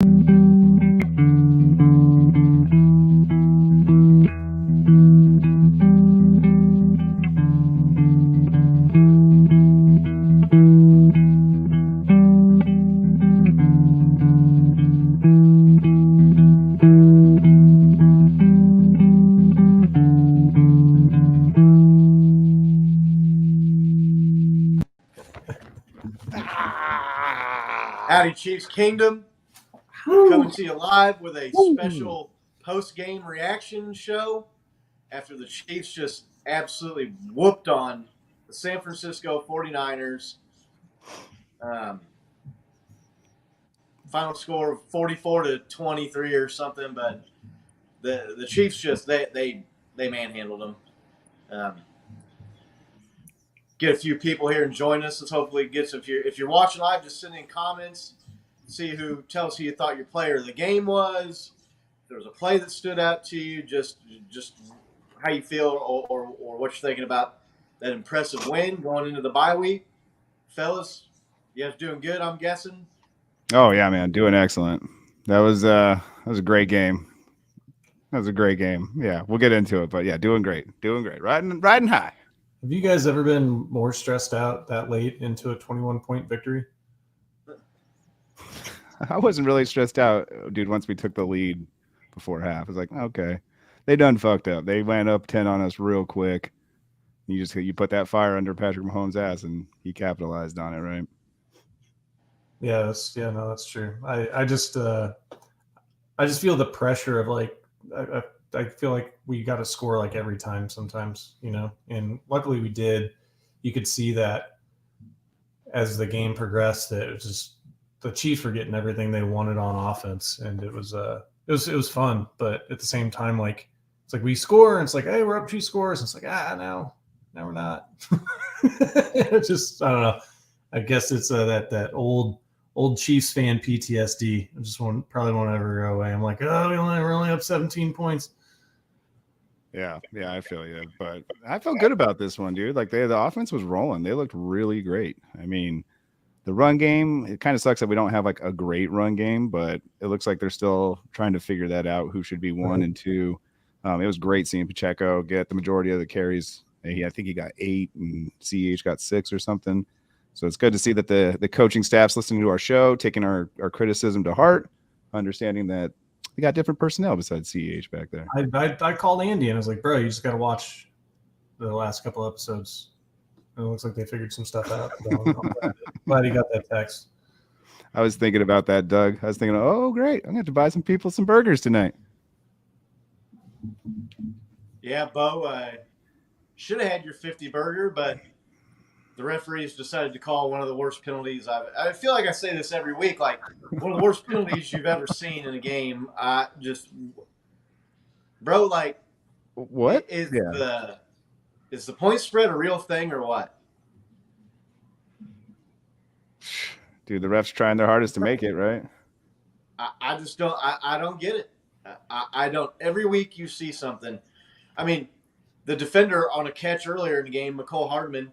Howdy, Chiefs Kingdom. Coming to you live with a special post-game reaction show after the Chiefs just absolutely whooped on the San Francisco 49ers. Final score of 44-23 or something, but the Chiefs just they manhandled them. Get a few people here and join us. Let's hopefully get some. If you're watching live, just send in comments. See who tells who you thought your player of the game was. If there was a play that stood out to you, just how you feel or what you're thinking about that impressive win going into the bye week. Fellas, you guys doing good, I'm guessing? Oh yeah, man, doing excellent. That was a great game. That was a great game. Yeah, we'll get into it, but yeah, doing great. Riding high. Have you guys ever been more stressed out that late into a 21-point victory? I wasn't really stressed out, dude, once we took the lead before half. I was like, okay. They done fucked up. They went up 10 on us real quick. You put that fire under Patrick Mahomes' ass and he capitalized on it, right? Yeah, that's true. I just feel the pressure of like I feel like we got to score like every time sometimes, and luckily we did. You could see that as the game progressed, that it was just the Chiefs were getting everything they wanted on offense, and it was fun. But at the same time, like it's like we score, and it's like, hey, we're up 2 scores, and it's like, no, we're not. It's just, I don't know. I guess it's that old Chiefs fan PTSD. I just probably won't ever go away. I'm like, we're only up 17 points. Yeah, I feel you, but I felt good about this one, dude. Like the offense was rolling. They looked really great. I mean, the run game, it kind of sucks that we don't have like a great run game, but it looks like they're still trying to figure that out, who should be 1 and 2. It was great seeing Pacheco get the majority of the carries. I think he got 8 and CH got 6 or something. So it's good to see that the coaching staff's listening to our show, taking our criticism to heart, understanding that we got different personnel besides CH back there. I called Andy and I was like, bro, you just got to watch the last couple episodes. And it looks like they figured some stuff out. Glad he got that text. I was thinking about that, Doug. I was thinking, oh, great. I'm going to have to buy some people some burgers tonight. Yeah, Bo, should have had your 50 burger, but the referees decided to call one of the worst penalties I feel like I say this every week, like one of the worst penalties you've ever seen in a game. Bro, like, what is the point spread a real thing or what? Dude, the refs trying their hardest to make it, right? I just don't. I don't get it. I don't. Every week you see something. I mean, the defender on a catch earlier in the game, McCole Hardman,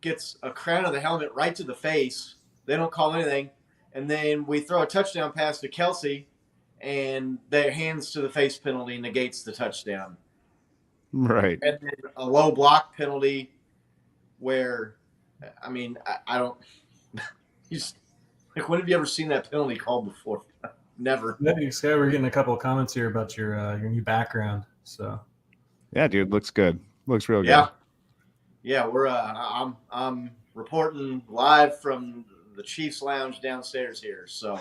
gets a crown of the helmet right to the face. They don't call anything. And then we throw a touchdown pass to Kelsey, and their hands to the face penalty negates the touchdown. Right. And then a low block penalty where, I mean, I don't – like, when have you ever seen that penalty called before? Never. We're getting a couple of comments here about your new background. So, yeah, dude, looks good. Looks real good. Yeah, we're I'm reporting live from the Chiefs Lounge downstairs here. So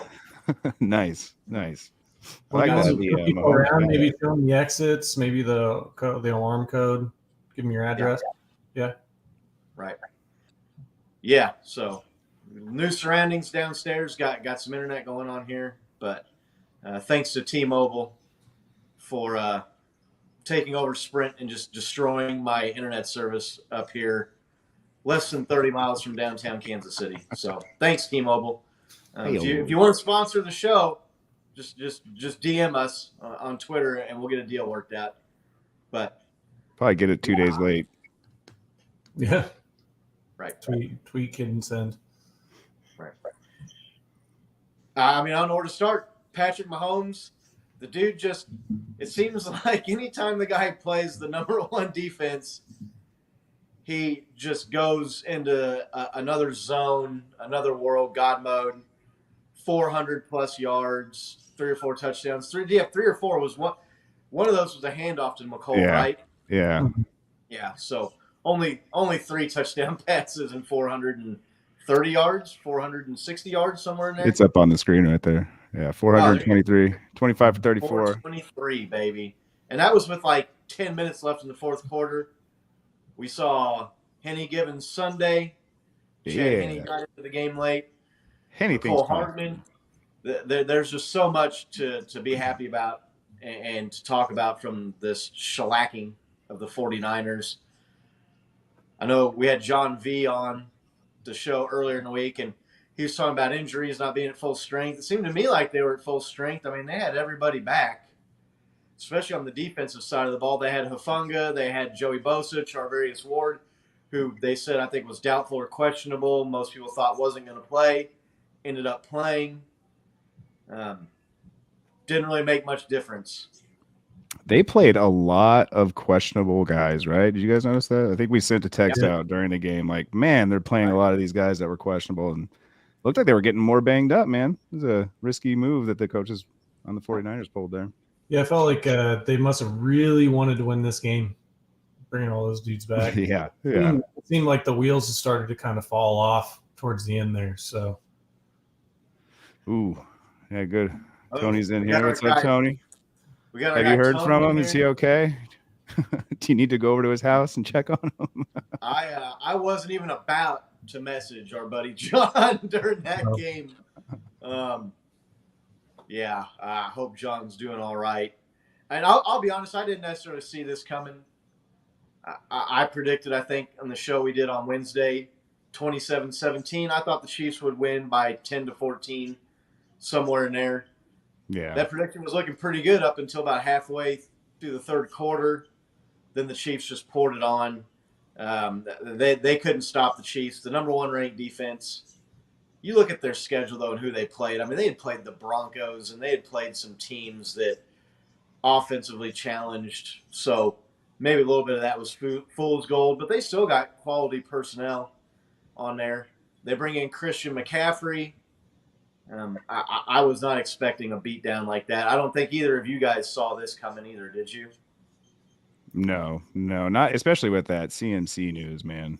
nice. I like that. People around, maybe film the exits, maybe the alarm code. Give them your address. Yeah. Right. Yeah. So new surroundings downstairs. Got some internet going on here, but thanks to T-Mobile for taking over Sprint and just destroying my internet service up here, less than 30 miles from downtown Kansas City. So thanks, T-Mobile. If you want to sponsor the show, just DM us on Twitter and we'll get a deal worked out. But probably get it 2 days late. Yeah. Right. Tweet, kid, and send. Right. I mean, I don't know where to start. Patrick Mahomes, the dude just, it seems like anytime the guy plays the number one defense, he just goes into another zone, another world, God mode, 400 plus yards, 3 or 4 touchdowns. 3 or 4 was one of those was a handoff to McCole, right? Yeah. Yeah. So only 3 touchdown passes and 430 yards, 460 yards, somewhere in there. It's up on the screen right there. Yeah, 423, 25 for 34. 423, baby. And that was with like 10 minutes left in the fourth quarter. We saw Henny Givens Sunday. Chad Henny got into the game late. Henny Cole Hardman. There's just so much to be happy about and to talk about from this shellacking of the 49ers. I know we had John V on the show earlier in the week, and he was talking about injuries not being at full strength. It seemed to me like they were at full strength. I mean, they had everybody back, especially on the defensive side of the ball. They had Hufanga. They had Joey Bosa, Charvarius Ward, who they said I think was doubtful or questionable. Most people thought wasn't going to play. Ended up playing. Didn't really make much difference. They played a lot of questionable guys, right? Did you guys notice that? I think we sent a text out during the game like, man, they're playing a lot of these guys that were questionable, and looked like they were getting more banged up, man. It was a risky move that the coaches on the 49ers pulled there. Yeah, I felt like they must have really wanted to win this game, bringing all those dudes back. Yeah. It seemed like the wheels had started to kind of fall off towards the end there. So, ooh, yeah, good. Tony's in here. What's up, Tony? Have you heard from him? Is he okay? Do you need to go over to his house and check on him? I wasn't even about to message our buddy John during that game. Yeah, I hope John's doing all right. And I'll be honest, I didn't necessarily see this coming. I predicted, I think, on the show we did on Wednesday, 27-17. I thought the Chiefs would win by 10 to 14, somewhere in there. Yeah. That prediction was looking pretty good up until about halfway through the third quarter. Then the Chiefs just poured it on. They couldn't stop the Chiefs, the number 1 ranked defense. You look at their schedule, though, and who they played. I mean, they had played the Broncos, and they had played some teams that offensively challenged. So maybe a little bit of that was fool's gold, but they still got quality personnel on there. They bring in Christian McCaffrey. I was not expecting a beatdown like that. I don't think either of you guys saw this coming either, did you? No, not especially with that CMC news, man.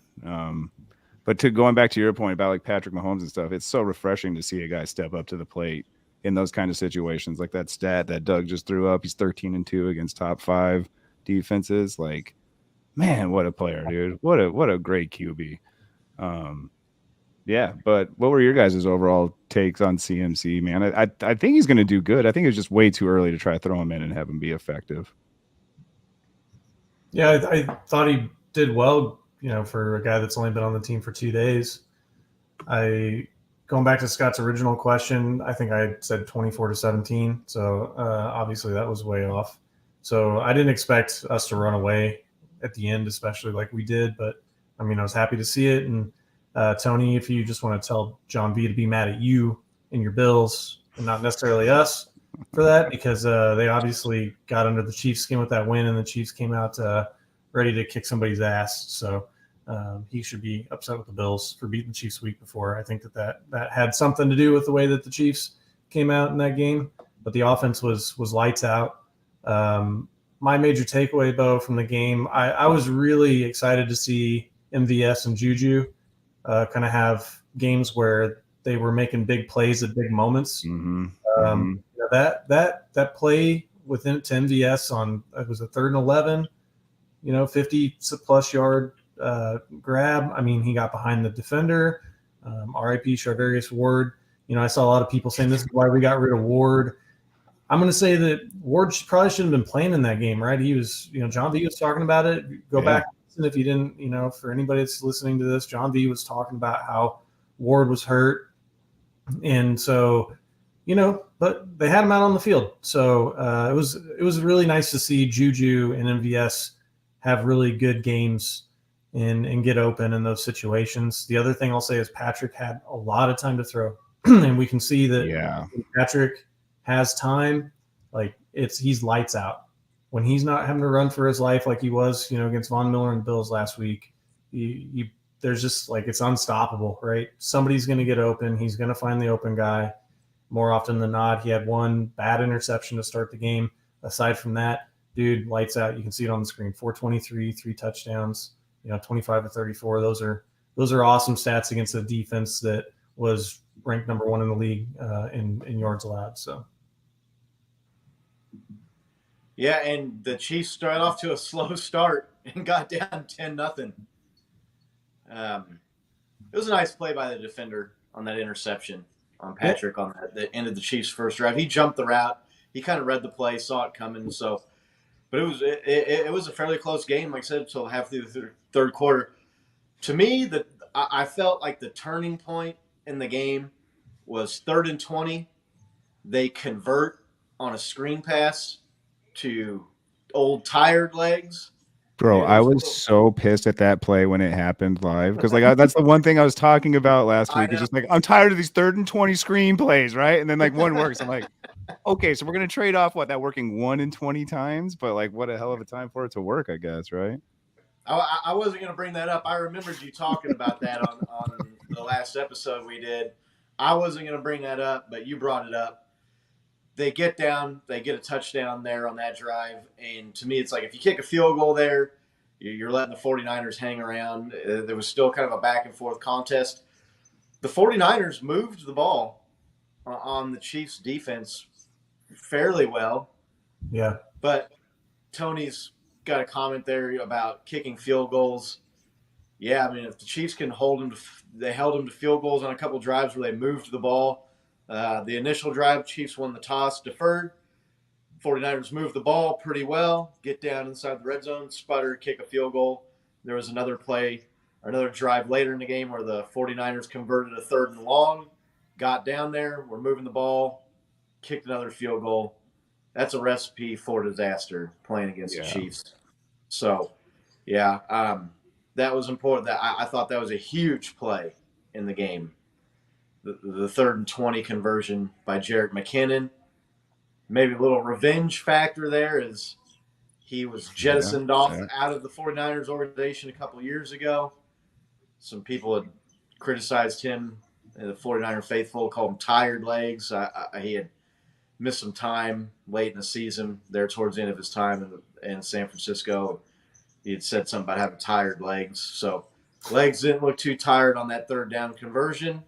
But going back to your point about like Patrick Mahomes and stuff, it's so refreshing to see a guy step up to the plate in those kind of situations. Like that stat that Doug just threw up, he's 13-2 against top 5 defenses. Like, man, what a player, dude! What a great QB. Yeah, but what were your guys' overall takes on CMC, man? I think he's going to do good. I think it's just way too early to try to throw him in and have him be effective. Yeah, I thought he did well, for a guy that's only been on the team for 2 days. Going back to Scott's original question, I think I said 24-17. So obviously that was way off. So I didn't expect us to run away at the end, especially like we did. But I mean, I was happy to see it. And Tony, if you just want to tell John B to be mad at you and your Bills and not necessarily us for that, because they obviously got under the Chiefs' skin with that win, and the Chiefs came out ready to kick somebody's ass. So he should be upset with the Bills for beating the Chiefs the week before. I think that had something to do with the way that the Chiefs came out in that game. But the offense was lights out. My major takeaway, Bo, from the game, I was really excited to see MVS and Juju kind of have games where they were making big plays at big moments. That play within to MVS on, it was a 3rd and 11, 50-plus yard grab. I mean, he got behind the defender. RIP Charvarius Ward. I saw a lot of people saying this is why we got rid of Ward. I'm going to say that Ward probably shouldn't have been playing in that game, right? He was, John V was talking about it. Go back and listen if you didn't, for anybody that's listening to this, John V was talking about how Ward was hurt. And so, but they had him out on the field. So it was really nice to see Juju and MVS have really good games and get open in those situations. The other thing I'll say is Patrick had a lot of time to throw. And we can see that Patrick has time, like he's lights out. When he's not having to run for his life like he was, against Von Miller and the Bills last week, there's just like it's unstoppable, right? Somebody's going to get open. He's going to find the open guy. More often than not, he had one bad interception to start the game. Aside from that, dude, lights out. You can see it on the screen. 423, 3 touchdowns. 25 to 34. Those are awesome stats against a defense that was ranked number 1 in the league in yards allowed. So. Yeah, and the Chiefs started off to a slow start and got down 10-0. It was a nice play by the defender on that interception on Patrick on that ended the Chiefs' first drive. He jumped the route. He kind of read the play, saw it coming. So, but it was a fairly close game, like I said, until half through the third quarter. To me, I felt like the turning point in the game was 3rd and 20. They convert on a screen pass to old tired legs. Bro, I was so pissed at that play when it happened live because that's the one thing I was talking about last week. It's just like I'm tired of these 3rd and 20 screen plays, right? And then like one works. I'm like, okay, so we're gonna trade off that working 1 in 20 times, but like what a hell of a time for it to work, I guess, right? I wasn't gonna bring that up. I remembered you talking about that on the last episode we did. I wasn't gonna bring that up, but you brought it up. They get down, they get a touchdown there on that drive. And to me, it's like if you kick a field goal there, you're letting the 49ers hang around. There was still kind of a back and forth contest. The 49ers moved the ball on the Chiefs defense fairly well. Yeah. But Tony's got a comment there about kicking field goals. Yeah, I mean, if the Chiefs can hold them they held them to field goals on a couple drives where they moved the ball. The initial drive, Chiefs won the toss, deferred. 49ers moved the ball pretty well, get down inside the red zone, sputter, kick a field goal. There was another play, or another drive later in the game where the 49ers converted a 3rd and long, got down there, were moving the ball, kicked another field goal. That's a recipe for disaster playing against the Chiefs. So, yeah, that was important. I thought that was a huge play in the game. The 3rd and 20 conversion by Jerick McKinnon. Maybe a little revenge factor there as he was jettisoned out of the 49ers organization a couple years ago. Some people had criticized him, the 49er faithful, called him tired legs. He had missed some time late in the season there towards the end of his time in San Francisco. He had said something about having tired legs. So legs didn't look too tired on that 3rd down conversion.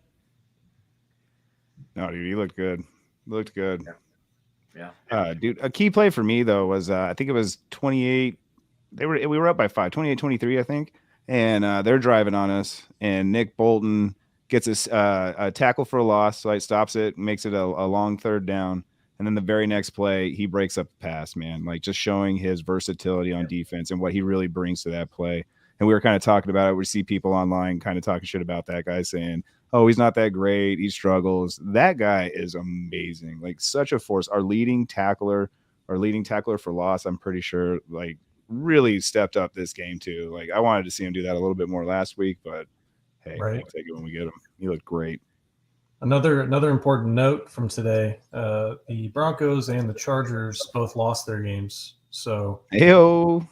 No, dude, he looked good. Looked good. Yeah. Dude, a key play for me though was I think it was 28. We were up by 5, 28-23, I think, and they're driving on us, and Nick Bolton gets a tackle for a loss, so he stops it, makes it a long 3rd down, and then the very next play he breaks up the pass, man, like just showing his versatility on defense and what he really brings to that play. And we were kind of talking about it. We see people online kind of talking shit about that guy, saying, oh, he's not that great, he struggles. That guy is amazing, like such a force. Our leading tackler for loss, I'm pretty sure, like really stepped up this game too. Like I wanted to see him do that a little bit more last week, but hey, we'll take it when we get him. He looked great. Another important note from today: the Broncos and the Chargers both lost their games. So, heyo,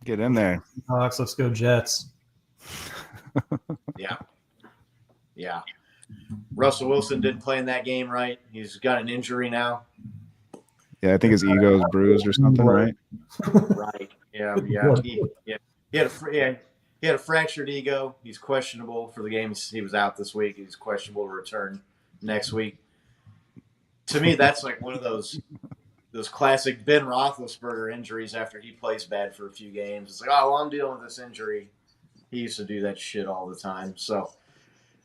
get in there, Hawks. Let's go Jets. Yeah. Russell Wilson didn't play in that game, right? He's got an injury now. Yeah, I think his ego is bruised or something, right? Right. Yeah. He had a fractured ego. He's questionable for the game. He was out this week. He's questionable to return next week. To me, that's like one of those classic Ben Roethlisberger injuries after he plays bad for a few games. It's like, oh, well, I'm dealing with this injury. He used to do that shit all the time. So,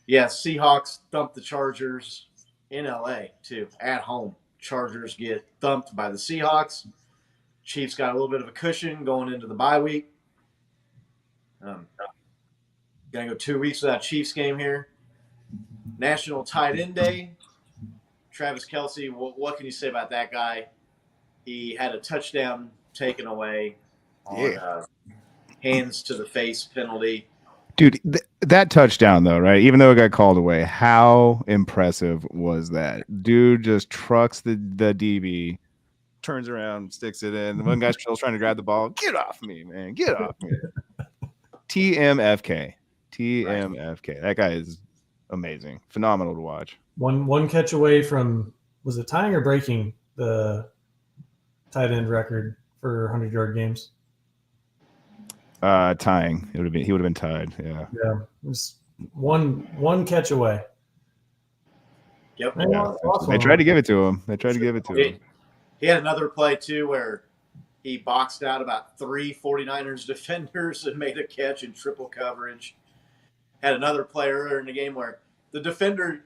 yeah, Seahawks thumped the Chargers in L.A., too, at home. Chargers get thumped by the Seahawks. Chiefs got a little bit of a cushion going into the bye week. Going to go 2 weeks without Chiefs game here. National Tight End Day. Travis Kelce, what can you say about that guy? He had a touchdown taken away on hands to the face penalty. Dude, that touchdown though, right? Even though it got called away, how impressive was that? Dude just trucks the DB, turns around, sticks it in. The one guy's still trying to grab the ball. Get off me, man! Get off me! TMFK, TMFK. That guy is amazing, phenomenal to watch. One catch away from, was it tying or breaking the tight end record for 100-yard games? Tying. He would have been tied. Yeah. Yeah, just one catch away. Yep. Man, Yeah. awesome. They tried to give it to him. He had another play too where he boxed out about 3 49ers defenders and made a catch in triple coverage. Had another play earlier in the game where the defender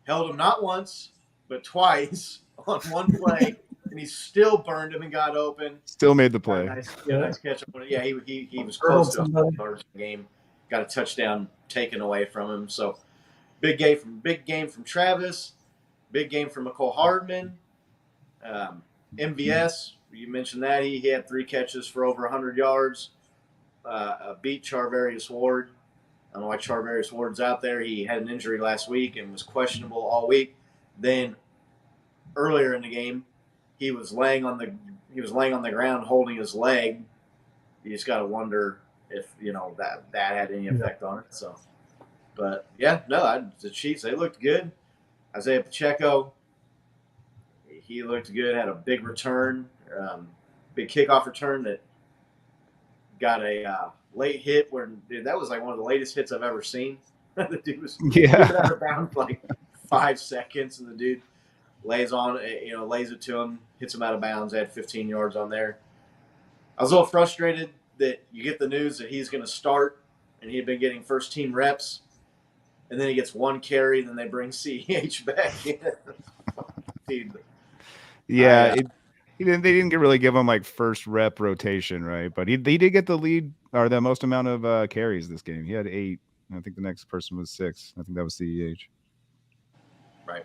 held him not once, but twice on one play, and he still burned him and got open. Still made the play. Nice catch. Yeah, he was close to 100 yards in the game. Got a touchdown taken away from him. So big game from Travis. Big game from McCole Hardman. MVS, you mentioned that. He had 3 catches for over 100 yards. Beat Charvarius Ward. I don't know why Charvarius Ward's out there. He had an injury last week and was questionable all week. Then earlier in the game, he was laying on the ground holding his leg. You just got to wonder if that had any effect on it. So, but yeah, no, the Chiefs, they looked good. Isaiah Pacheco, he looked good. Had a big return, big kickoff return that got a late hit. Where that was like one of the latest hits I've ever seen. The dude was out of bounds like 5 seconds, and the dude lays it to him, hits him out of bounds. Had 15 yards on there. I was a little frustrated that you get the news that he's going to start, and he had been getting first team reps, and then he gets 1 carry, and then they bring CH back in. Dude. Yeah, they didn't really give him like first rep rotation, right? But he did get the lead or the most amount of carries this game. He had 8. I think the next person was 6. I think that was CEH. Right.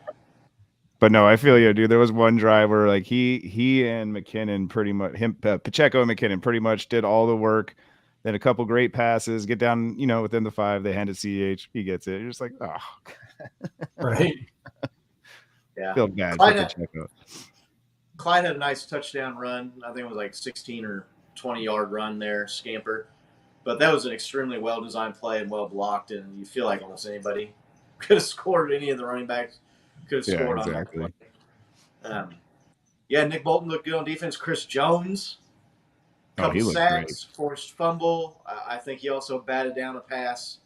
But no, I feel you, dude. There was one drive where like he and McKinnon pretty much Pacheco and McKinnon pretty much did all the work. Then a couple great passes, get down, within the 5. They hand it CEH. He gets it. You're just like, oh, right. Yeah. Feel bad for Pacheco. Clyde had a nice touchdown run. I think it was like 16 or 20-yard run there, scamper. But that was an extremely well-designed play and well-blocked, and you feel like almost anybody could have scored. Any of the running backs could have scored on that play. Nick Bolton looked good on defense. Chris Jones, couple sacks, forced fumble. I think he also batted down a pass.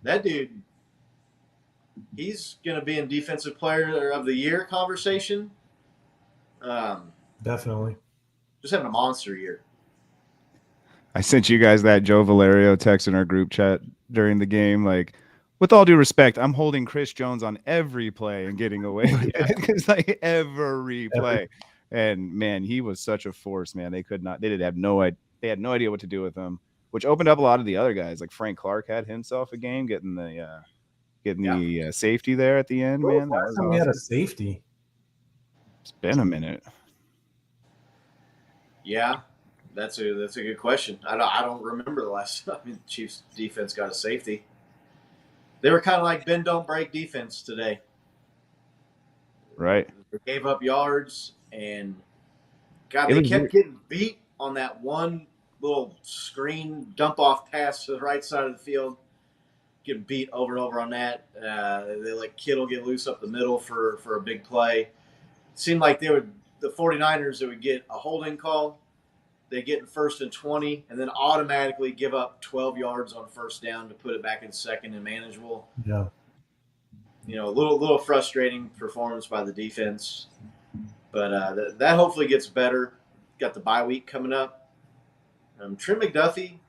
That dude, he's going to be in Defensive Player of the Year conversation. Definitely. Just having a monster year. I sent you guys that Joe Valerio text in our group chat during the game. Like, with all due respect, I'm holding Chris Jones on every play and getting away with it. It's like every play. And man, he was such a force, man. They had no idea what to do with him, which opened up a lot of the other guys. Like Frank Clark had himself a game getting the safety there at the end, man. That was awesome. We had a safety. It's been a minute. Yeah, that's a good question. I don't remember the last time the Chiefs defense got a safety. They were kind of like bend don't break defense today. Right. They gave up yards, and they kept getting beat on that one little screen dump off pass to the right side of the field. Getting beat over and over on that. They let Kittle get loose up the middle for a big play. It seemed like the 49ers, they would get a holding call. They get in 1st and 20, and then automatically give up 12 yards on first down to put it back in second and manageable. Yeah. A little frustrating performance by the defense, but that hopefully gets better. Got the bye week coming up. Trent McDuffie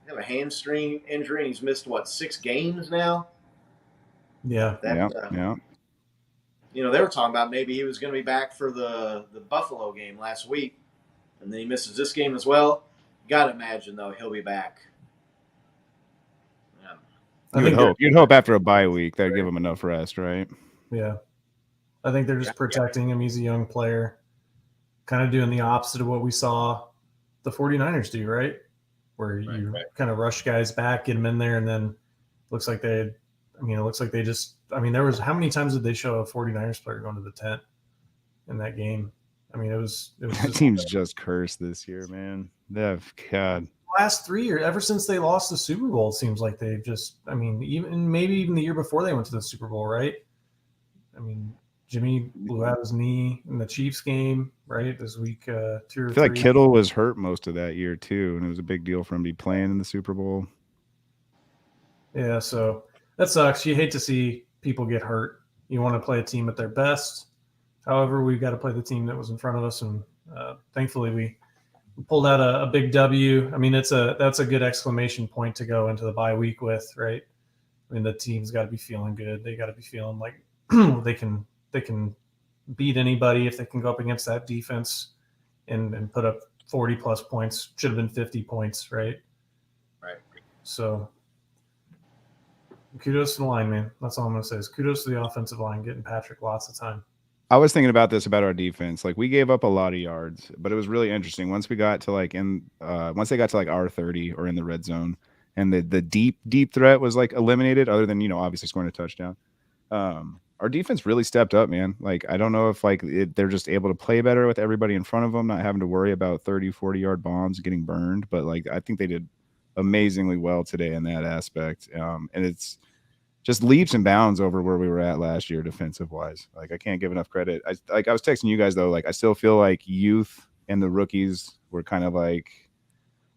have a hamstring injury, and he's missed 6 games now. Yeah. Yeah. They were talking about maybe he was going to be back for the Buffalo game last week, and then he misses this game as well. Got to imagine, though, he'll be back. You'd hope after a bye week they'd give him enough rest, right? Yeah. I think they're just protecting him. He's a young player, kind of doing the opposite of what we saw the 49ers do, right? where you kind of rush guys back, get them in there, and then looks like they just, there was, how many times did they show a 49ers player going to the tent in that game? It was that team's just cursed this year, man. God. Last 3 years, ever since they lost the Super Bowl, it seems like they've just, maybe even the year before they went to the Super Bowl, right? Jimmy blew out his knee in the Chiefs game, right? This week 2 or 3. I feel like Kittle was hurt most of that year too, and it was a big deal for him to be playing in the Super Bowl. Yeah, so that sucks. You hate to see people get hurt. You want to play a team at their best. However, we've got to play the team that was in front of us, and thankfully we pulled out a big W. That's a good exclamation point to go into the bye week with, right? The team's got to be feeling good. They got to be feeling like they can beat anybody if they can go up against that defense and put up 40 plus points. Should have been 50 points, right? Right. So kudos to the line, man. That's all I'm going to say is kudos to the offensive line getting Patrick lots of time. I was thinking about this about our defense. Like, we gave up a lot of yards, but it was really interesting. Once we got to once they got to like our 30 or in the red zone, and the deep threat was like eliminated, other than, obviously scoring a touchdown. Our defense really stepped up, man. Like, I don't know if they're just able to play better with everybody in front of them, not having to worry about 30, 40-yard bombs getting burned. But I think they did amazingly well today in that aspect. And it's just leaps and bounds over where we were at last year defensive wise. I can't give enough credit. I was texting you guys though, I still feel like youth and the rookies were kind of a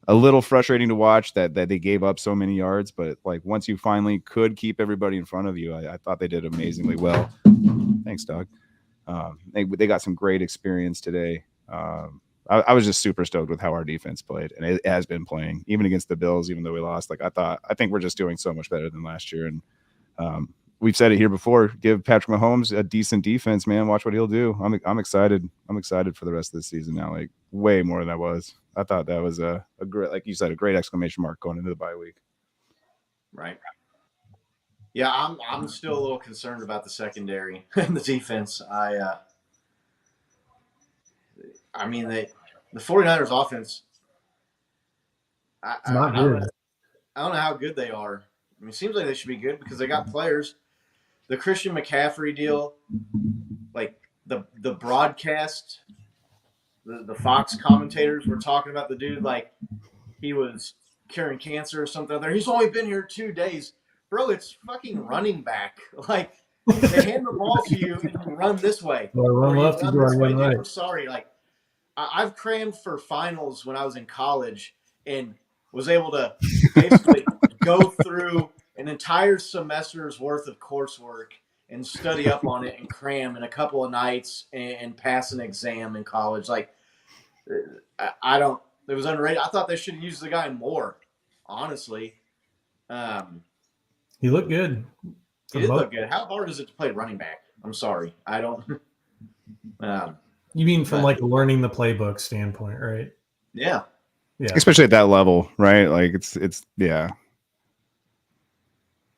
little frustrating to watch that they gave up so many yards, but once you finally could keep everybody in front of you, I thought they did amazingly well. Thanks, Doug. They got some great experience today. I was just super stoked with how our defense played, and it has been playing even against the Bills, even though we lost. I think we're just doing so much better than last year. And we've said it here before, give Patrick Mahomes a decent defense, man. Watch what he'll do. I'm excited. I'm excited for the rest of the season now, way more than I was. I thought that was a great, like you said, a great exclamation mark going into the bye week. Right. Yeah, I'm still a little concerned about the secondary and the defense. The 49ers offense, I don't know how good they are. It seems like they should be good because they got players. The Christian McCaffrey deal, the broadcast, the Fox commentators were talking about the dude he was curing cancer or something there. He's only been here 2 days. Bro, it's fucking running back. They hand the ball to you and you run this way. Well, run left, you run right. I'm sorry. I've crammed for finals when I was in college and was able to basically go through an entire semester's worth of coursework and study up on it and cram in a couple of nights and pass an exam in college. It was underrated. I thought they should have used the guy more, honestly. He looked good. He did look good. How hard is it to play running back? I'm sorry. I don't. You mean from learning the playbook standpoint, right? Yeah. Yeah. Especially at that level, right? It's yeah.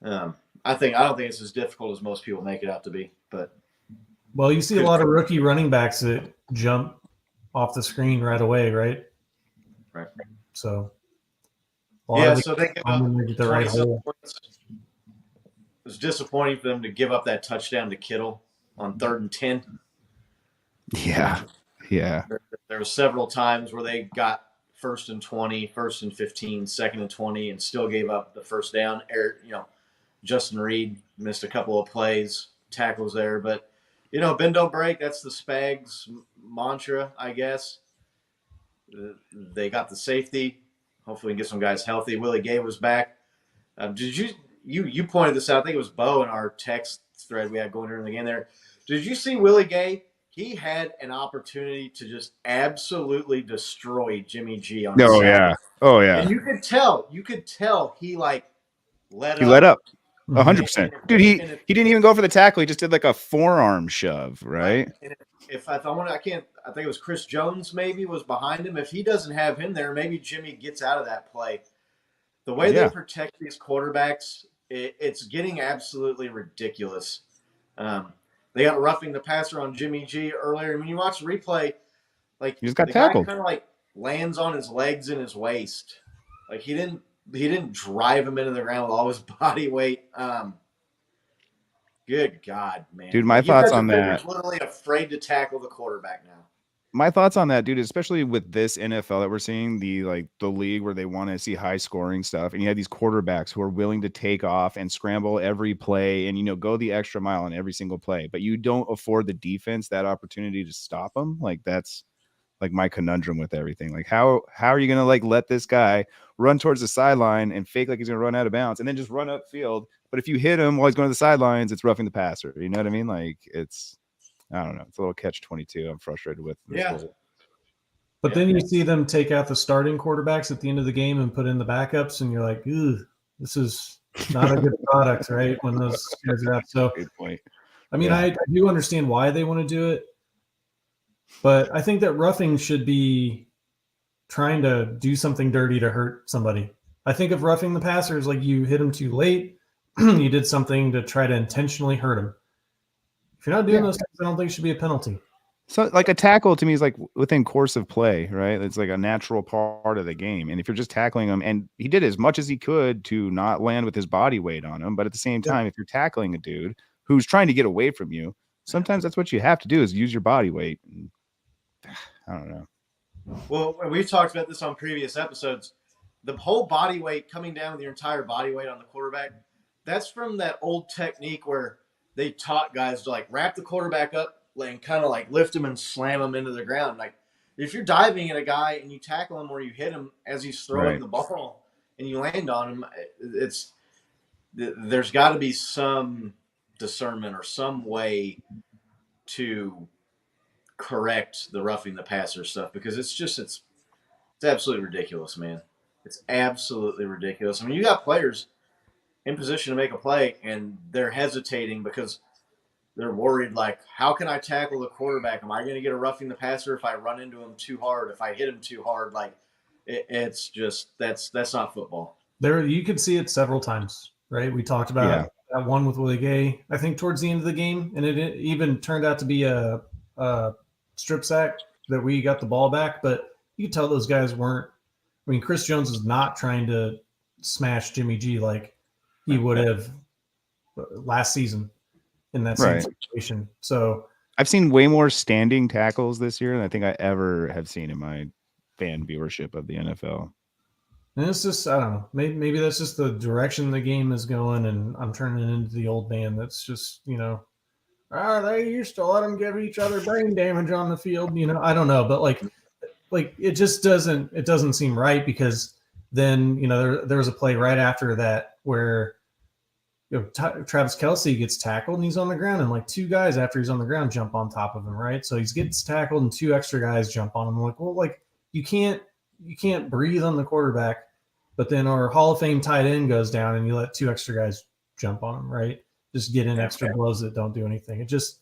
I don't think it's as difficult as most people make it out to be, but. Well, you see a lot of rookie running backs that jump off the screen right away, right? Right. So. So they give up the right hole. It was disappointing for them to give up that touchdown to Kittle on 3rd and 10. Yeah. There were several times where they got 1st and 20, 1st and 15, 2nd and 20, and still gave up the first down. Justin Reed missed a couple of plays, tackles there, but bend don't break. That's the Spags mantra, I guess. They got the safety. Hopefully, we can get some guys healthy. Willie Gay was back. Did you pointed this out? I think it was Bo in our text thread we had going during the game there. Did you see Willie Gay? He had an opportunity to just absolutely destroy Jimmy G on Saturday. Oh yeah. And you could tell he let up. 100%. Dude, he didn't even go for the tackle. He just did a forearm shove, right? And if I think it was Chris Jones maybe was behind him. If he doesn't have him there, maybe Jimmy gets out of that play. The way they protect these quarterbacks, it's getting absolutely ridiculous. They got roughing the passer on Jimmy G earlier. And when you watch the replay, he just got tackled. Kind of lands on his legs and his waist. Like he didn't drive him into the ground with all his body weight. Good God, man. Dude, my like, thoughts you on got that. literally afraid to tackle the quarterback now. My thoughts on that, dude, especially with this NFL that we're seeing, the league where they want to see high scoring stuff, and you have these quarterbacks who are willing to take off and scramble every play and, you know, go the extra mile on every single play, but you don't afford the defense that opportunity to stop them. Like, that's like my conundrum with everything. Like, how are you gonna like let this guy run towards the sideline and fake like he's gonna run out of bounds and then just run upfield? But if you hit him while he's going to the sidelines, it's roughing the passer. You know what I mean? Like, it's, I don't know. It's a little catch-22. I'm frustrated with this whole. But then you see them take out the starting quarterbacks at the end of the game and put in the backups, and you're like, "Ooh, this is not a good product," right? When those guys are out. So, good point. I mean, I do understand why they want to do it, but I think that roughing should be trying to do something dirty to hurt somebody. I think of roughing the passer as like you hit him too late, you did something to try to intentionally hurt him. If you're not doing those things, I don't think it should be a penalty. So like a tackle to me is like within course of play, right? It's like a natural part of the game. And if you're just tackling him, and he did as much as he could to not land with his body weight on him, but at the same time, if you're tackling a dude who's trying to get away from you, sometimes that's what you have to do is use your body weight. And, I don't know. Well, we've talked about this on previous episodes. The whole body weight coming down with your entire body weight on the quarterback, that's from that old technique where they taught guys to like wrap the quarterback up and kind of like lift him and slam him into the ground. Like if you're diving at a guy and you tackle him or you hit him as he's throwing the ball and you land on him, there's got to be some discernment or some way to correct the roughing the passer stuff, because it's absolutely ridiculous, man. It's absolutely ridiculous. I mean, you got players in position to make a play and they're hesitating because they're worried, like, how can I tackle the quarterback? Am I going to get a roughing the passer if I run into him too hard, if I hit him too hard? Like, it's just that's not football. There, you could see it several times, right? We talked about that one with Willie Gay, I think, towards the end of the game, and it even turned out to be a strip sack that we got the ball back. But you could tell those guys weren't. I mean, Chris Jones was not trying to smash Jimmy G like he would have last season in that same situation. So I've seen way more standing tackles this year than I think I ever have seen in my fan viewership of the NFL. And it's just, I don't know, maybe that's just the direction the game is going, and I'm turning into the old man that's just, you know, they used to let them give each other brain damage on the field, you know. I don't know, but like it just doesn't seem right, because then, you know, there was a play right after that where, you know, Travis Kelce gets tackled and he's on the ground, and like two guys after he's on the ground jump on top of him, right? So he gets tackled and two extra guys jump on him. I'm like, well, like you can't breathe on the quarterback, but then our Hall of Fame tight end goes down and you let two extra guys jump on him, right? Just get in extra blows that don't do anything. I just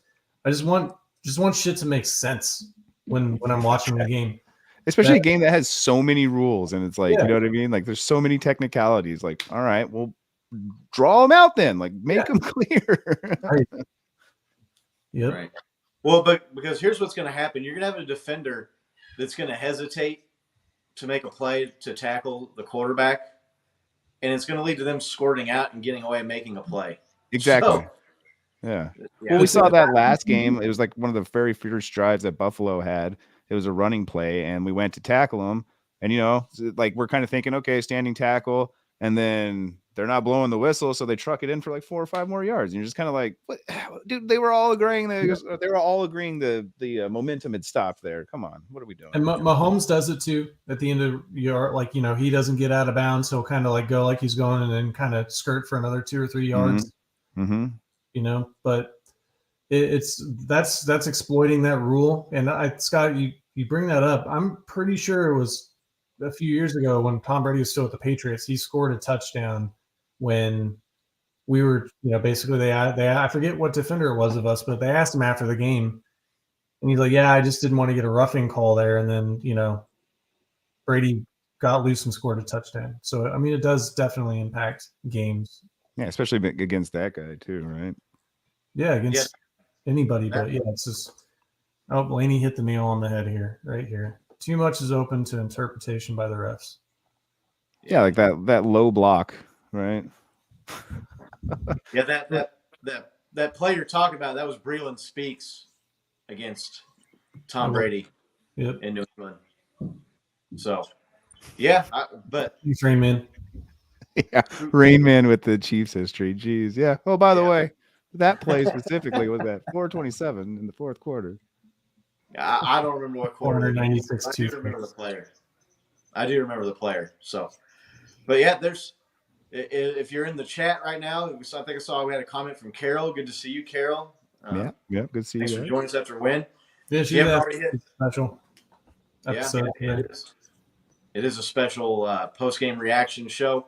want shit to make sense when I'm watching the game. Especially a game that has so many rules, and it's like, you know what I mean? Like there's so many technicalities. Like, all right, well, draw them out then. Like, make them clear. Right. Yep. Right. Well, but because here's what's going to happen. You're going to have a defender that's going to hesitate to make a play to tackle the quarterback, and it's going to lead to them squirting out and getting away and making a play. Exactly. So, Well, we saw that last game. It was like one of the very first drives that Buffalo had. It was a running play, and we went to tackle them. And, you know, like we're kind of thinking, okay, standing tackle, and then they're not blowing the whistle, so they truck it in for like 4 or 5 more yards. And you're just kind of like, what? Dude, they were all agreeing. They were all agreeing the momentum had stopped there. Come on, what are we doing? And Mahomes does it too at the end of your, like, you know, he doesn't get out of bounds, so he'll kind of like go like he's going and then kind of skirt for another 2 or 3 yards. Mm-hmm. You know, but that's exploiting that rule. And Scott, you bring that up. I'm pretty sure it was a few years ago when Tom Brady was still with the Patriots. He scored a touchdown when we were, you know, basically they I forget what defender it was of us, but they asked him after the game, and he's like, "Yeah, I just didn't want to get a roughing call there." And then, you know, Brady got loose and scored a touchdown. So I mean, it does definitely impact games. Yeah, especially against that guy too, right? Yeah, against anybody, but yeah, it's just. Oh, Blaney hit the nail on the head here, right here. Too much is open to interpretation by the refs. Yeah, like that low block, right? Yeah, that play you're talking about, that was Breland Speaks against Tom Brady Yep. in New England. So, yeah, but He's Rain. Yeah, Rain Man with the Chiefs history. Jeez, yeah. Oh, by the Yeah. way, that play specifically was at 4:27 in the fourth quarter. I don't remember what quarter. 496 I do remember the player. I do remember the player. So, but yeah, if you're in the chat right now, I think I saw we had a comment from Carol. Good to see you, Carol. Yeah, good to see thanks you. Thanks for joining us after a win. Yeah, she's a special episode. Yeah. It is a special post-game reaction show.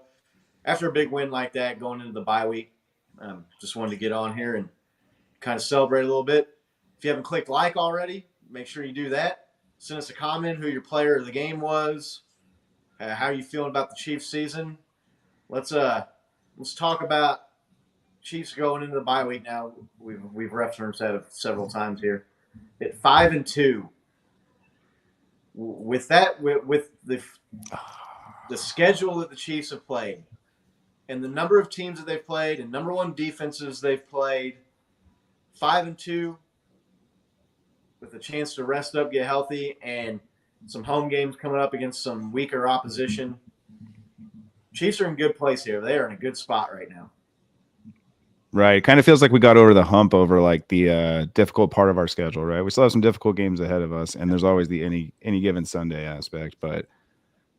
After a big win like that, going into the bye week, just wanted to get on here and kind of celebrate a little bit. If you haven't clicked like already, make sure you do that. Send us a comment who your player of the game was, how are you feeling about the Chiefs season. Let's talk about Chiefs going into the bye week now. We've referenced that several times here. At 5-2. With the schedule that the Chiefs have played, and the number of teams that they've played, and number one defenses they've played, 5-2, with a chance to rest up, get healthy, and some home games coming up against some weaker opposition. Chiefs are in good place here. They are in a good spot right now. Right. It kind of feels like we got over the hump over like the difficult part of our schedule, right? We still have some difficult games ahead of us, and there's always the any given Sunday aspect. But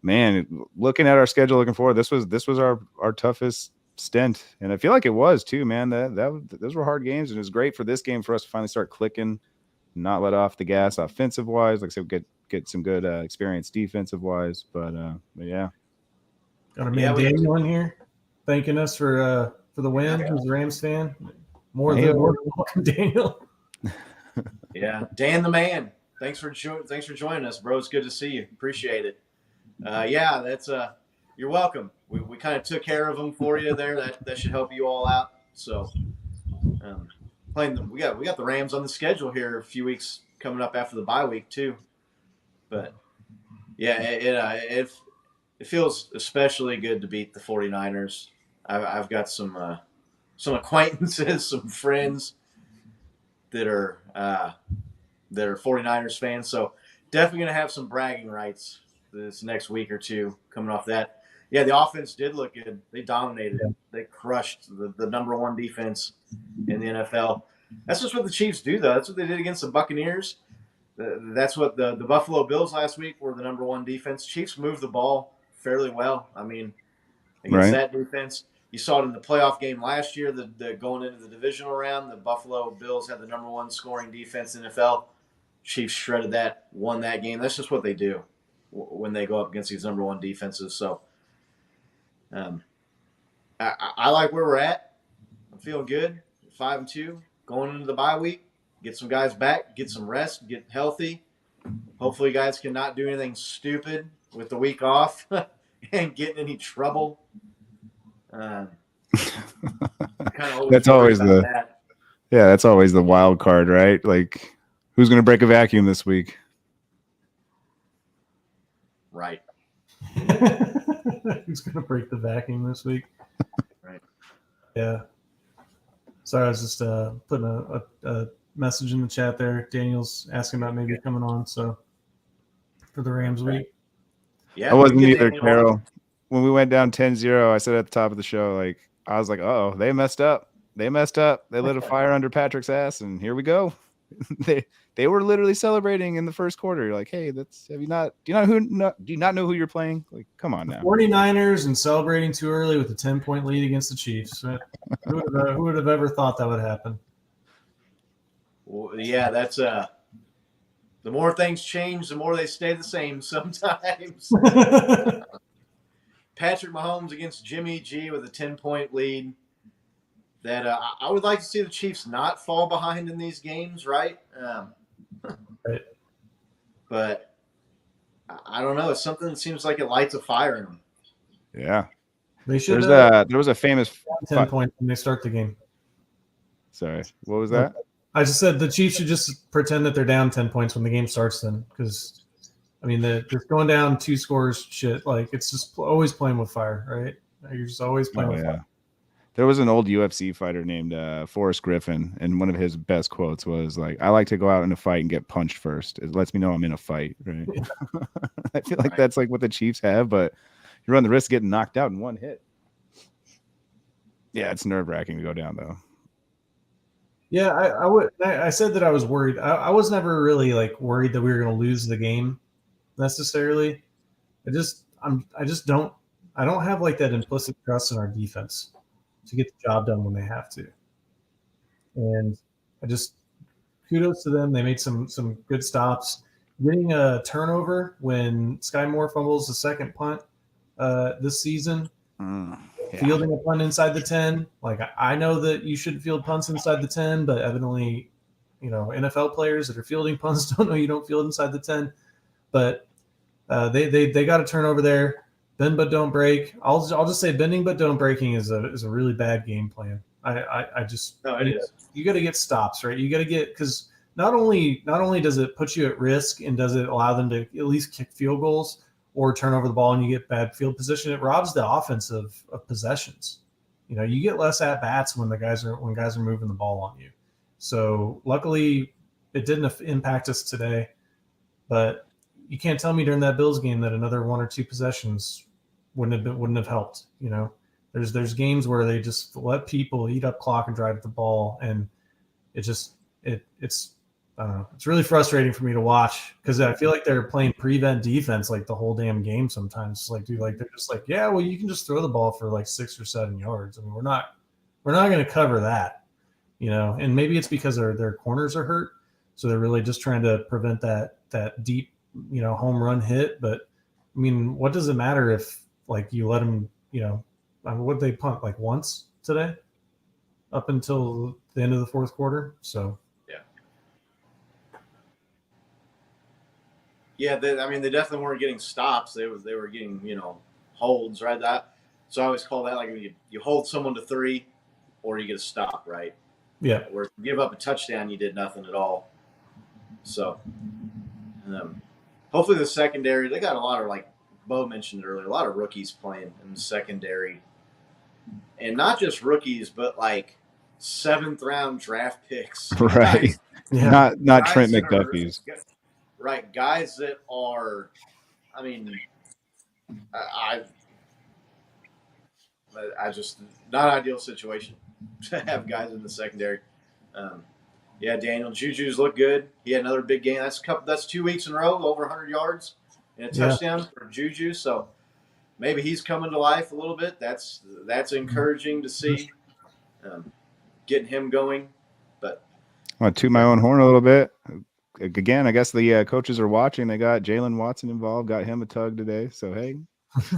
man, looking at our schedule, looking forward, this was our toughest stint, and I feel like it was too, man. Those were hard games, and it was great for this game for us to finally start clicking, not let off the gas offensive wise. Like I said, get some good experience defensive wise. But yeah, got a man Daniel in here thanking us for the win. He's a Rams fan. More than welcome, Daniel. Yeah, Dan the man. Thanks for joining us, bro. It's good to see you. Appreciate it. Yeah, that's you're welcome. We kind of took care of them for you there. That should help you all out. So, playing them, we got the Rams on the schedule here a few weeks coming up after the bye week too. But yeah, it feels especially good to beat the 49ers. I've got some acquaintances, some friends that are 49ers fans. So definitely going to have some bragging rights this next week or two coming off that. Yeah, the offense did look good. They dominated. Yeah. They crushed the number one defense in the NFL. That's just what the Chiefs do, though. That's what they did against the Buccaneers. That's what the Buffalo Bills last week were, the number one defense. Chiefs moved the ball fairly well. I mean, against that defense. You saw it in the playoff game last year, the going into the divisional round. The Buffalo Bills had the number one scoring defense in the NFL. Chiefs shredded that, won that game. That's just what they do when they go up against these number one defenses. So I like where we're at. I'm feeling good. 5-2, going into the bye week. Get some guys back, get some rest, get healthy. Hopefully guys can not do anything stupid with the week off and get in any trouble. That's always that's always the wild card, right? Like, who's going to break a vacuum this week? Right. Who's going to break the vacuum this week? Right. Yeah. Sorry, I was just putting a message in the chat there. Daniel's asking about maybe coming on, so for the Rams week. Yeah, I wasn't either, Carol. When we went down 10-0, I said at the top of the show, like, I was like, oh, they messed up. They messed up. They lit a fire under Patrick's ass, and here we go. They were literally celebrating in the first quarter. You're like, hey, do you not know who you're playing? Like, come on now. 49ers and celebrating too early with a 10-point lead against the Chiefs. Who would have ever thought that would happen? Well, yeah, that's the more things change, the more they stay the same sometimes. Patrick Mahomes against Jimmy G with a 10-point lead. That I would like to see the Chiefs not fall behind in these games, right? Right. But I don't know. It's something that seems like it lights a fire in them. Yeah. They should. There was a famous 10 points when they start the game. Sorry, what was that? I just said the Chiefs should just pretend that they're down 10 points when the game starts then, because I mean, just going down 2 scores, shit. Like it's just always playing with fire, right? You're just always playing with fire. There was an old UFC fighter named Forrest Griffin, and one of his best quotes was like, "I like to go out in a fight and get punched first. It lets me know I'm in a fight." Right? Yeah. I feel like that's like what the Chiefs have, but you run the risk of getting knocked out in one hit. Yeah, it's nerve-wracking to go down though. Yeah, I said that I was worried. I was never really like worried that we were going to lose the game necessarily. I don't have like that implicit trust in our defense to get the job done when they have to. And I just kudos to them. They made some good stops. Getting a turnover when Sky Moore fumbles the second punt this season. Fielding a punt inside the 10. Like I know that you should field punts inside the 10, but evidently, NFL players that are fielding punts don't know you don't field inside the 10. But they got a turnover there. Bend but don't break. I'll just say bending but don't breaking is a really bad game plan. I just you got to get stops, right? You got to get, because not only does it put you at risk and does it allow them to at least kick field goals or turn over the ball and you get bad field position, it robs the offense of possessions. You get less at bats when guys are moving the ball on you. So luckily it didn't impact us today, but you can't tell me during that Bills game that another 1 or 2 possessions wouldn't have helped. There's games where they just let people eat up clock and drive the ball, and it's I don't know. It's really frustrating for me to watch because I feel like they're playing prevent defense like the whole damn game sometimes. Like, dude, like they're just like, yeah, well, you can just throw the ball for like 6 or 7 yards. I mean, we're not going to cover that, And maybe it's because their corners are hurt, so they're really just trying to prevent that deep, home run hit. But I mean, what does it matter if like you let them, what they punt like once today, up until the end of the fourth quarter, so. Yeah, they definitely weren't getting stops. They were getting, holds, right? So I always call that like you hold someone to 3 or you get a stop, right? Yeah. Where if you give up a touchdown, you did nothing at all. So hopefully the secondary, they got a lot of, like Bo mentioned earlier, a lot of rookies playing in the secondary. And not just rookies, but like 7th round draft picks. Right. Guys, yeah. Not Trent McDuffie's. Right, guys that are, I mean, I just, not ideal situation to have guys in the secondary. Yeah, Daniel Juju's look good. He had another big game. That's 2 weeks in a row, over 100 yards and a touchdown for Juju. So maybe he's coming to life a little bit. That's encouraging to see. Getting him going, but I want to toot my own horn a little bit. Again, I guess the coaches are watching. They got Jalen Watson involved, got him a tug today. So, hey,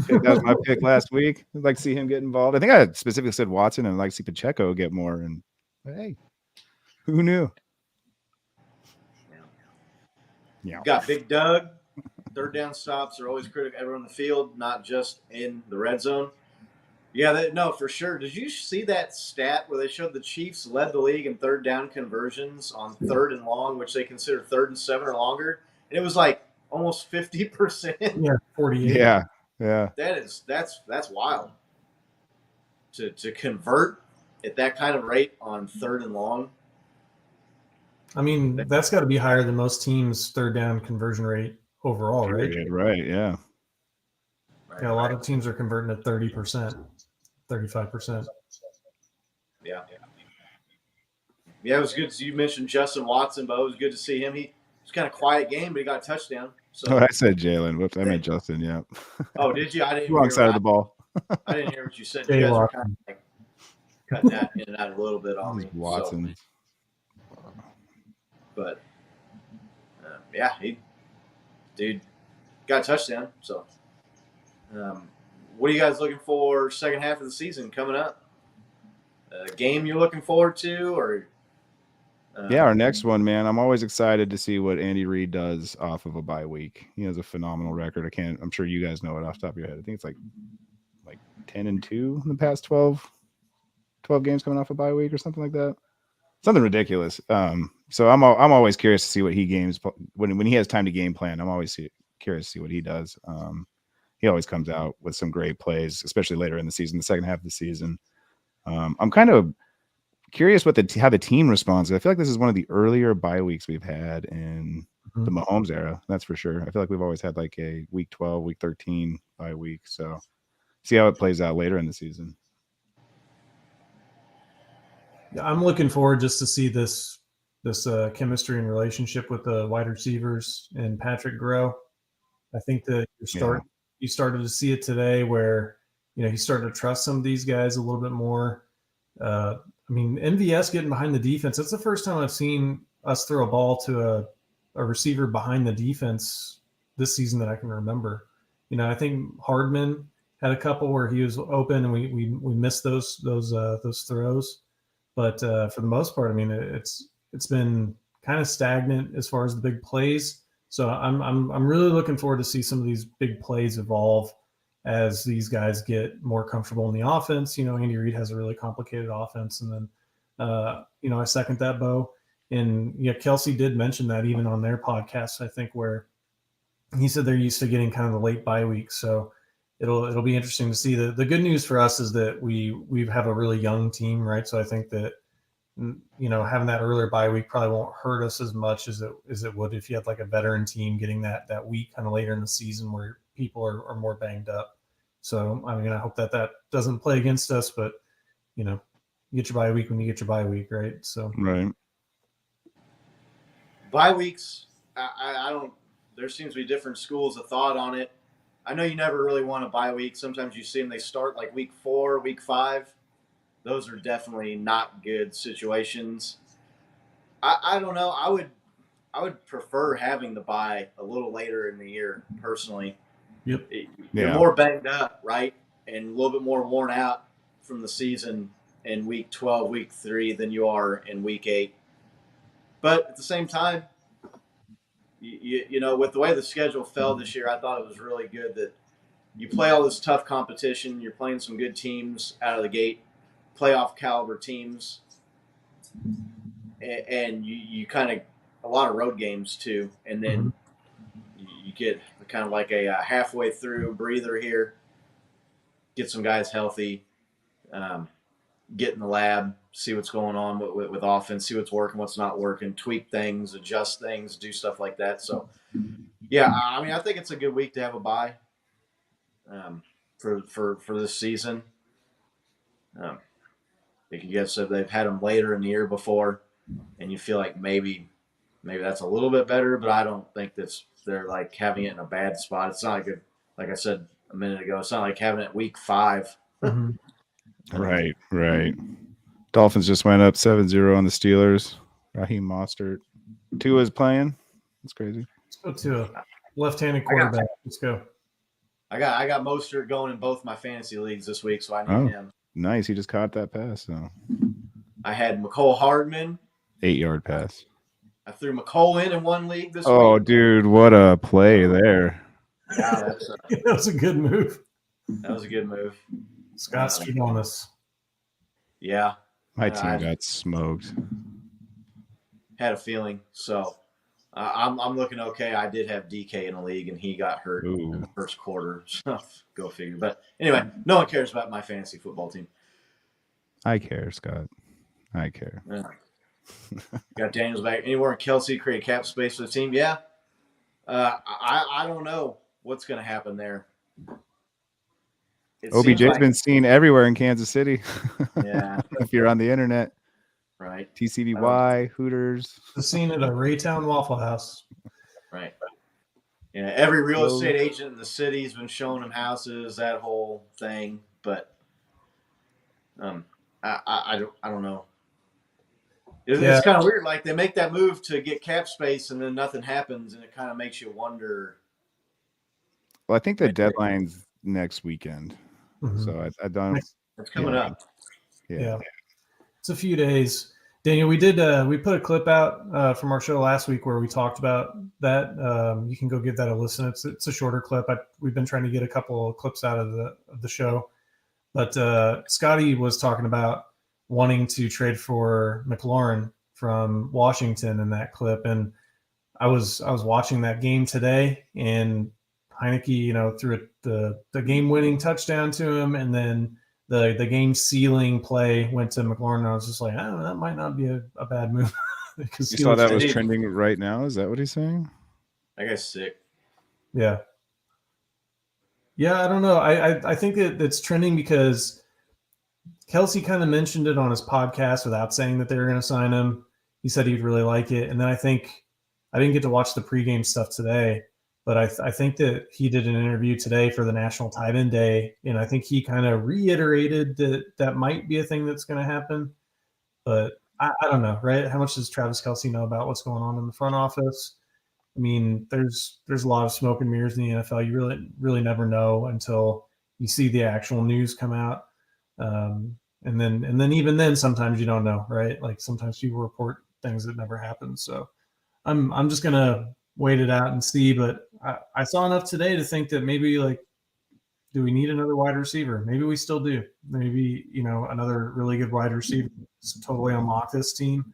that was my pick last week. I'd like to see him get involved. I think I specifically said Watson, and I'd like to see Pacheco get more. And hey, who knew? Yeah. Got Big Doug. 3rd down stops are always critical. Everyone in the field, not just in the red zone. Yeah, no, for sure. Did you see that stat where they showed the Chiefs led the league in 3rd down conversions on 3rd and long, which they consider 3rd and 7 or longer? And it was like almost 50%. Yeah, 48. Yeah. That's wild. To convert at that kind of rate on 3rd and long. I mean, that's got to be higher than most teams' 3rd down conversion rate overall, right? Right, yeah. Yeah, a lot of teams are converting at 30%, 35%. Yeah, it was good. You mentioned Justin Watson, but it was good to see him. He was kind of quiet game, but he got a touchdown. So I said Jalen. Whoops, I meant Justin. Yeah. Oh, did you? I didn't. Wrong side of the ball. I didn't hear what you said. You guys were kind of like cutting that in and out a little bit on me. Watson. So. But yeah, dude got a touchdown. So, what are you guys looking for second half of the season coming up? A game you're looking forward to, or? Yeah, our next one, man. I'm always excited to see what Andy Reid does off of a bye week. He has a phenomenal record. I'm sure you guys know it off the top of your head. I think it's like 10-2 in the past 12 games coming off a bye week or something like that. Something ridiculous. So I'm always curious to see what he games when he has time to game plan. I'm always curious to see what he does. He always comes out with some great plays, especially later in the season, the second half of the season. I'm kind of curious what how the team responds. I feel like this is one of the earlier bye weeks we've had in the Mahomes era. That's for sure. I feel like we've always had like a week 12, week 13 bye week. So see how it plays out later in the season. Yeah, I'm looking forward just to see this chemistry and relationship with the wide receivers and Patrick grow. I think that you started to see it today where, he's starting to trust some of these guys a little bit more. I mean, MVS getting behind the defense, that's the first time I've seen us throw a ball to a receiver behind the defense this season that I can remember. I think Hardman had a couple where he was open and we missed those throws. But for the most part, I mean, it's been kind of stagnant as far as the big plays. So I'm really looking forward to see some of these big plays evolve as these guys get more comfortable in the offense. Andy Reid has a really complicated offense, and then I second that, Bo. And Kelsey did mention that even on their podcast, I think, where he said they're used to getting kind of the late bye week. So it'll be interesting to see. The good news for us is that we have a really young team, right? So I think that having that earlier bye week probably won't hurt us as much as it would if you had like a veteran team getting that week kind of later in the season where people are more banged up. So I mean, I hope that doesn't play against us, but you get your bye week when you get your bye week, right? So right. Bye weeks, I don't. There seems to be different schools of thought on it. I know you never really want a bye week. Sometimes you see them, they start like week 4, week 5. Those are definitely not good situations. I don't know. I would prefer having the bye a little later in the year, personally. Yep. You're more banged up, right? And a little bit more worn out from the season in week 12, week 3 than you are in week 8. But at the same time, with the way the schedule fell this year, I thought it was really good that you play all this tough competition. You're playing some good teams out of the gate, playoff caliber teams, and you kind of a lot of road games too. And then you get kind of like a halfway through breather here, get some guys healthy, get in the lab, see what's going on with offense, see what's working, what's not working, tweak things, adjust things, do stuff like that. So, yeah, I mean, I think it's a good week to have a bye for this season. Because if they've had them later in the year before, and you feel like maybe that's a little bit better, but I don't think they're like having it in a bad spot. It's not good. Like I said a minute ago, it's not like having it week 5. Right. Dolphins just went up 7-0 on the Steelers. Raheem Mostert. Tua's playing. That's crazy. Let's go to a left-handed quarterback. Let's go. I got Mostert going in both my fantasy leagues this week, so I need him. Nice. He just caught that pass. So I had McCole Hardman. 8-yard pass. I threw McCole in one league this week. Oh, dude, what a play there. Yeah, that was a good move. That was a good move. Scott stood on us. Yeah. My team got smoked. Had a feeling. So I'm looking okay. I did have DK in a league, and he got hurt in the first quarter. So go figure. But anyway, no one cares about my fantasy football team. I care, Scott. I care. Yeah. Got Daniels back. Anywhere in Kelsey create cap space for the team? Yeah. I don't know what's going to happen there. OBJ's been seen everywhere in Kansas City. Yeah. If you're on the internet. Right. TCBY, Hooters. Seen at a Raytown Waffle House. Right. Yeah. Every real estate agent in the city's been showing them houses, that whole thing. But I don't know. It's kind of weird. Like they make that move to get cap space, and then nothing happens, and it kind of makes you wonder. Well, I think the deadline's next weekend, so I don't. It's coming up. Yeah, it's a few days. Daniel, we put a clip out from our show last week where we talked about that. You can go give that a listen. It's a shorter clip. We've been trying to get a couple of clips out of the show, but Scotty was talking about wanting to trade for McLaurin from Washington in that clip. And I was watching that game today, and Heineke, threw the game winning touchdown to him, and then the game sealing play went to McLaurin. And I was just like, oh, that might not be a bad move because You he saw looks that was Indeed. trending right now. Is that what he's saying? That guy's sick. Yeah. Yeah, I don't know. I think it's trending because Kelsey kind of mentioned it on his podcast without saying that they were going to sign him. He said he'd really like it. And then I didn't get to watch the pregame stuff today, but I think that he did an interview today for the National Tight End Day. And I think he kind of reiterated that might be a thing that's going to happen. But I don't know, right? How much does Travis Kelsey know about what's going on in the front office? I mean, there's a lot of smoke and mirrors in the NFL. You really never know until you see the actual news come out. And then even then, sometimes you don't know, right? Like sometimes people report things that never happen. So I'm just gonna wait it out and see. But I saw enough today to think that maybe, like, do we need another wide receiver? Maybe we still do. Maybe another really good wide receiver to totally unlock this team.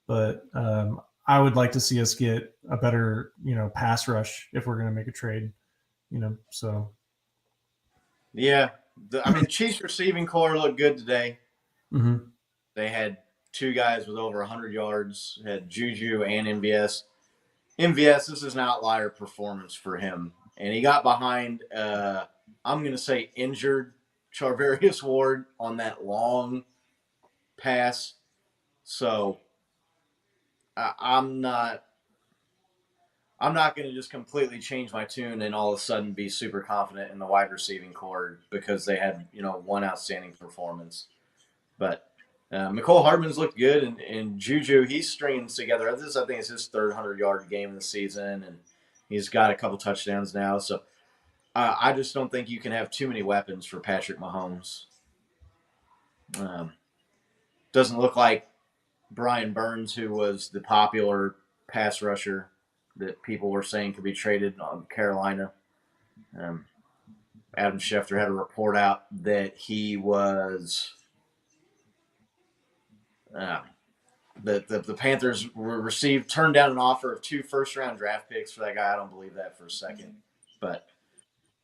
But I would like to see us get a better pass rush if we're gonna make a trade. So Yeah. Chiefs receiving core looked good today. mm-hmm. They had two guys with over 100 yards, had Juju and MVS. MVS, this is an outlier performance for him. And he got behind, I'm going to say, injured Charvarius Ward on that long pass. So I'm not going to just completely change my tune and all of a sudden be super confident in the wide receiving core because they had, one outstanding performance. But McCole Hardman's looked good, and Juju, he's stringing together. This, I think, is his third 100-yard game of the season, and he's got a couple touchdowns now. So I just don't think you can have too many weapons for Patrick Mahomes. Doesn't look like Brian Burns, who was the popular pass rusher that people were saying could be traded on Carolina. Adam Schefter had a report out that he was the Panthers turned down an offer of 2 first-round draft picks for that guy. I don't believe that for a second. But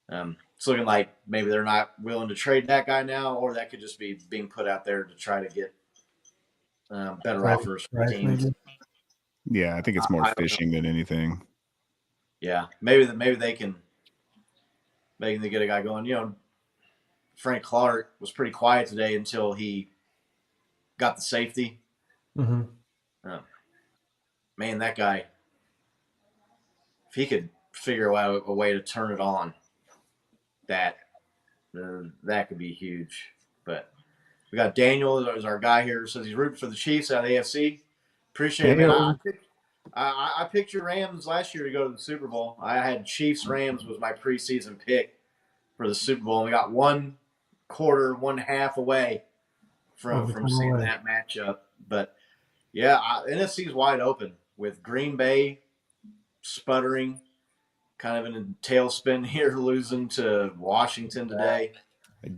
it's looking like maybe they're not willing to trade that guy now, or that could just be being put out there to try to get better offers for teams. Maybe. Yeah, I think it's more fishing than anything. Yeah, maybe they can get a guy going. Frank Clark was pretty quiet today until he got the safety. Mm-hmm. Man, that guy, if he could figure out a way to turn it on, that could be huge. But we got Daniel as our guy here, says he's rooting for the Chiefs out of the AFC. Appreciate it, man. I picked your Rams last year to go to the Super Bowl. I had Chiefs Rams was my preseason pick for the Super Bowl. And we got one half away from seeing that matchup. But yeah, NFC's wide open with Green Bay sputtering, kind of in a tailspin here, losing to Washington today.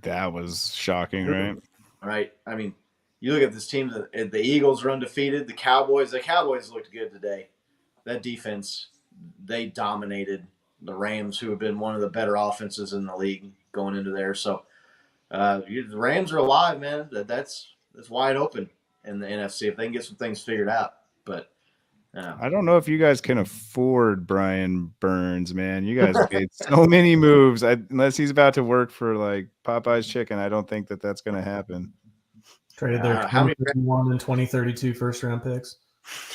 That was shocking, right? Right. I mean, you look at this team, the Eagles are undefeated. The Cowboys looked good today. That defense, they dominated the Rams, who have been one of the better offenses in the league going into there. So the Rams are alive, man. That's wide open in the NFC if they can get some things figured out. But I don't know if you guys can afford Brian Burns, man. You guys made so many moves. Unless he's about to work for like Popeye's Chicken, I don't think that's going to happen. Traded their 2031 and 2032 first-round picks.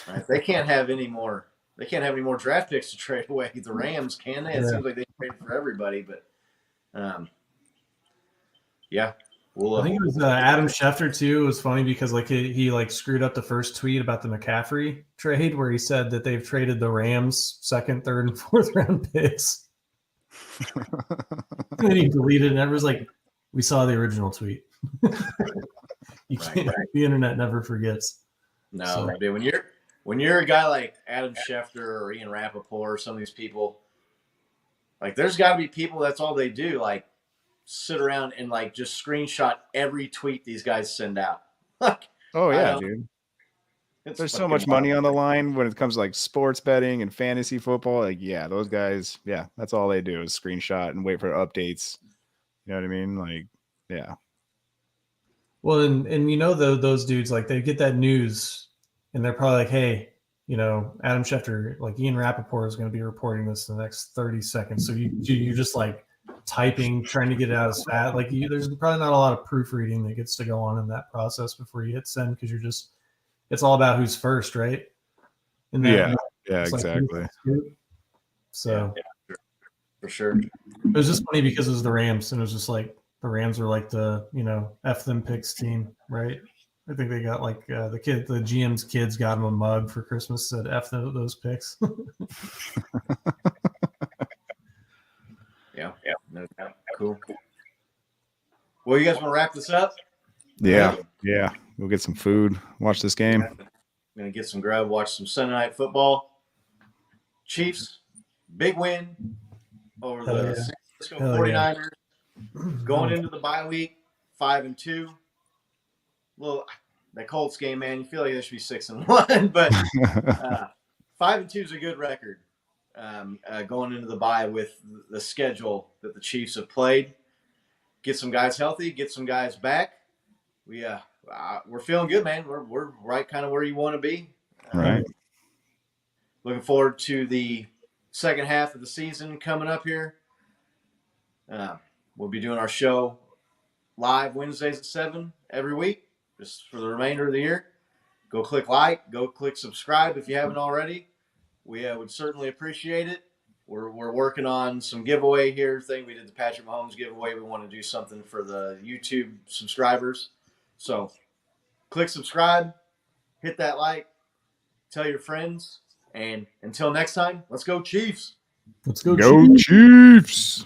Right. They can't have any more. They can't have any more draft picks to trade away. The Rams, can they? It seems like they trade for everybody, but yeah. I think it was Adam Schefter too. It was funny because he screwed up the first tweet about the McCaffrey trade where he said that they've traded the Rams' second, third, and fourth round picks. And he deleted it, and everyone's like, "We saw the original tweet." You can't. Right. The internet never forgets. No, so. Dude, when you're a guy like Adam Schefter or Ian Rappaport or some of these people, like there's got to be people that's all they do, like sit around and like just screenshot every tweet these guys send out. Oh yeah, dude. There's so much money on the line when it comes to like sports betting and fantasy football. Like, yeah, those guys, yeah, that's all they do is screenshot and wait for updates. You know what I mean? Like, yeah. Well, and you know, those dudes, like, they get that news and they're probably like, hey, you know, Adam Schefter, like Ian Rappaport is going to be reporting this in the next 30 seconds. So you're just like typing, trying to get it out as fast. Like, there's probably not a lot of proofreading that gets to go on in that process before you hit send, because it's all about who's first, right? Yeah, exactly. So yeah, for sure. It was just funny because it was the Rams, and it was just like the Rams were like the, you know, F them picks team, right? I think they got like the GM's kids got him a mug for Christmas, said F those picks. Yeah. Cool. Well, you guys want to wrap this up? Yeah. We'll get some food, watch this game. I'm going to get some grub, watch some Sunday night football. Chiefs, big win over the San Francisco 49ers. Going into the bye week, 5-2. Well, that Colts game, man, you feel like they should be 6-1, but 5-2 is a good record going into the bye with the schedule that the Chiefs have played. Get some guys healthy, get some guys back. We're feeling good, man. We're right kind of where you want to be. Right. Looking forward to the second half of the season coming up here. We'll be doing our show live Wednesdays at 7 every week, just for the remainder of the year. Go click like, go click subscribe if you haven't already. We would certainly appreciate it. We're working on some giveaway here thing. We did the Patrick Mahomes giveaway. We want to do something for the YouTube subscribers. So click subscribe, hit that like, tell your friends, and until next time, let's go Chiefs. Let's go Chiefs.